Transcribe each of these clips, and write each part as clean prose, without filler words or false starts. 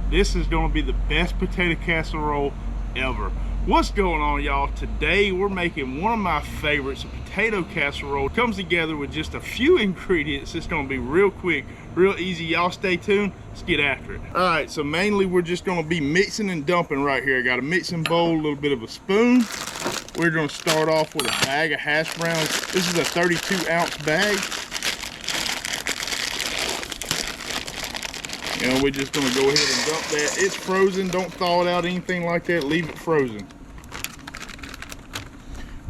This is going to be the best potato casserole ever. What's going on, y'all? Today we're making one of my favorites, a potato casserole. It comes together with just a few ingredients. It's going to be real quick, real easy. Y'all stay tuned. Let's get after it. All right, so mainly we're just going to be mixing and dumping right here. I got a mixing bowl, a little bit of a spoon. We're going to start off with a bag of hash browns. This is a 32-ounce bag. You know, we're just gonna go ahead and dump that. It's frozen, don't thaw it out, anything like that, leave it frozen.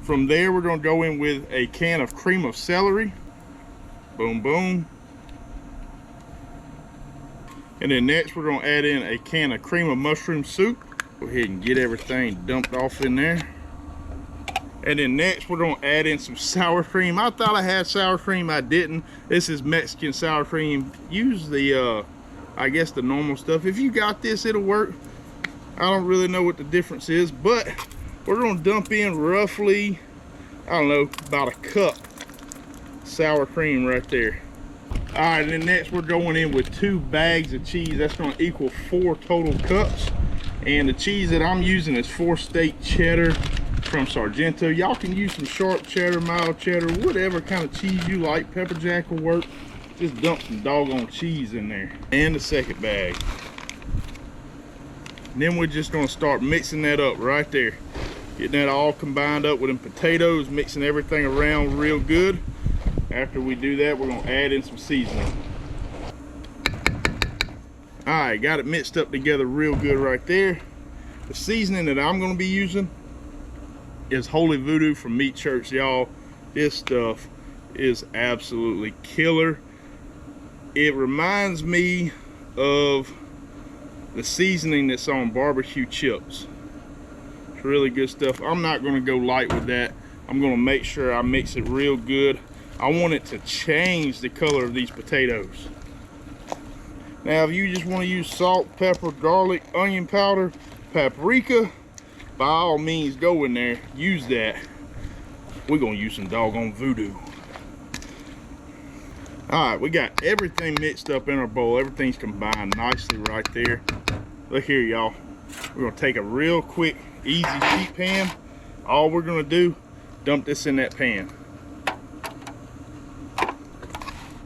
From there, we're gonna go in with a can of cream of celery. Boom, boom. And then next, we're gonna add in a can of cream of mushroom soup. Go ahead and get everything dumped off in there. And then next, we're gonna add in some sour cream. I thought I had sour cream, I didn't. This is Mexican sour cream. Use the, I guess the normal stuff. If you got this, it'll work. I don't really know what the difference is, but we're gonna dump in roughly, I don't know, about a cup sour cream right there. All right, and then next we're going in with 2 bags of cheese. That's gonna equal 4 total cups. And the cheese that I'm using is 4 State cheddar from Sargento. Y'all can use some sharp cheddar, mild cheddar, whatever kind of cheese you like. Pepper jack will work. Just dump some doggone cheese in there. And the second bag. And then we're just gonna start mixing that up right there. Getting that all combined up with them potatoes, mixing everything around real good. After we do that, we're gonna add in some seasoning. All right, got it mixed up together real good right there. The seasoning that I'm gonna be using is Holy Voodoo from Meat Church, y'all. This stuff is absolutely killer. It reminds me of the seasoning that's on barbecue chips. It's really good stuff. I'm not going to go light with that. I'm going to make sure I mix it real good. I want it to change the color of these potatoes. Now, if you just want to use salt, pepper, garlic, onion powder, paprika, by all means go in there, use that. We're going to use some doggone voodoo. All right, we got everything mixed up in our bowl. Everything's combined nicely right there. Look here, y'all. We're gonna take a real quick, easy sheet pan. All we're gonna do, dump this in that pan.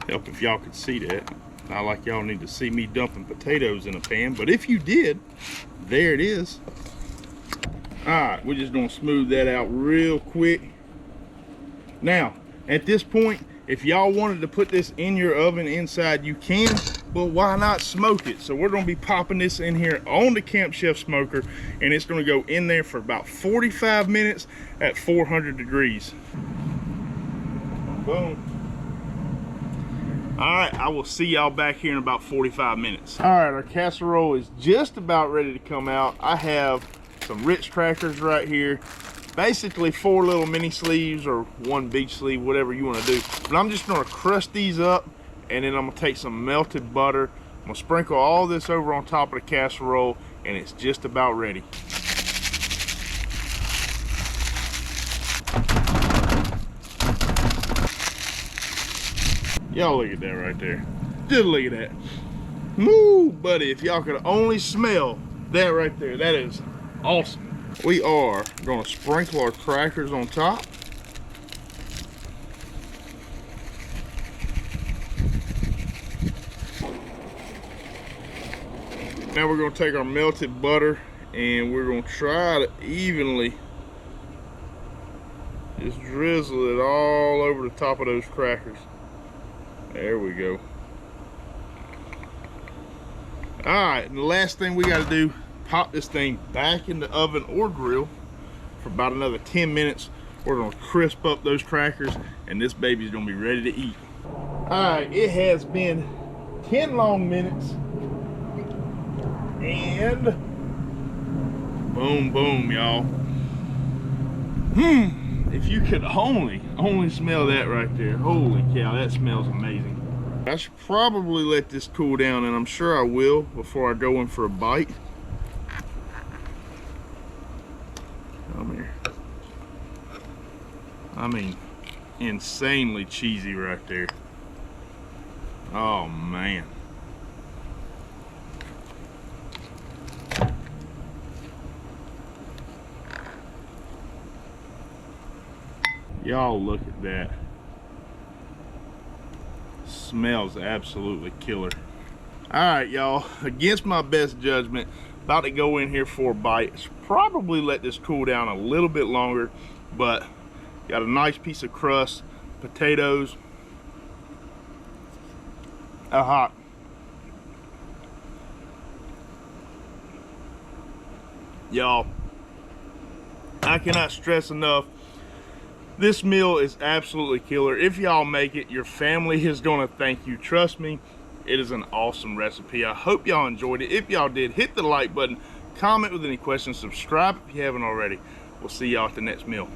Help if y'all could see that. Not like y'all need to see me dumping potatoes in a pan, but if you did, there it is. All right, we're just gonna smooth that out real quick. Now, at this point, if y'all wanted to put this in your oven inside, you can, but why not smoke it? So we're gonna be popping this in here on the Camp Chef smoker, and it's gonna go in there for about 45 minutes at 400 degrees. Boom. All right, I will see y'all back here in about 45 minutes. All right, our casserole is just about ready to come out. I have some Ritz crackers right here. Basically 4 little mini sleeves or 1 big sleeve, whatever you want to do. But I'm just going to crust these up, and then I'm going to take some melted butter. I'm going to sprinkle all this over on top of the casserole, and it's just about ready. Y'all look at that right there. Just look at that. Woo, buddy, if y'all could only smell that right there, that is awesome. We are going to sprinkle our crackers on top. Now we're going to take our melted butter and we're going to try to evenly just drizzle it all over the top of those crackers. There we go. All right, and the last thing we got to do, pop this thing back in the oven or grill for about another 10 minutes. We're gonna crisp up those crackers and this baby's gonna be ready to eat. All right, it has been 10 long minutes and boom, boom, y'all. If you could only smell that right there. Holy cow, that smells amazing. I should probably let this cool down, and I'm sure I will before I go in for a bite. Come here. I mean, insanely cheesy right there. Oh man. Y'all look at that. Smells absolutely killer. All right, y'all, against my best judgment, about to go in here for a bite. Should probably let this cool down a little bit longer, but got a nice piece of crust, potatoes, hot. Y'all, I cannot stress enough, this meal is absolutely killer. If y'all make it, your family is gonna thank you. Trust me, it is an awesome recipe. I hope y'all enjoyed it. If y'all did, hit the like button, comment with any questions, subscribe if you haven't already. We'll see y'all at the next meal.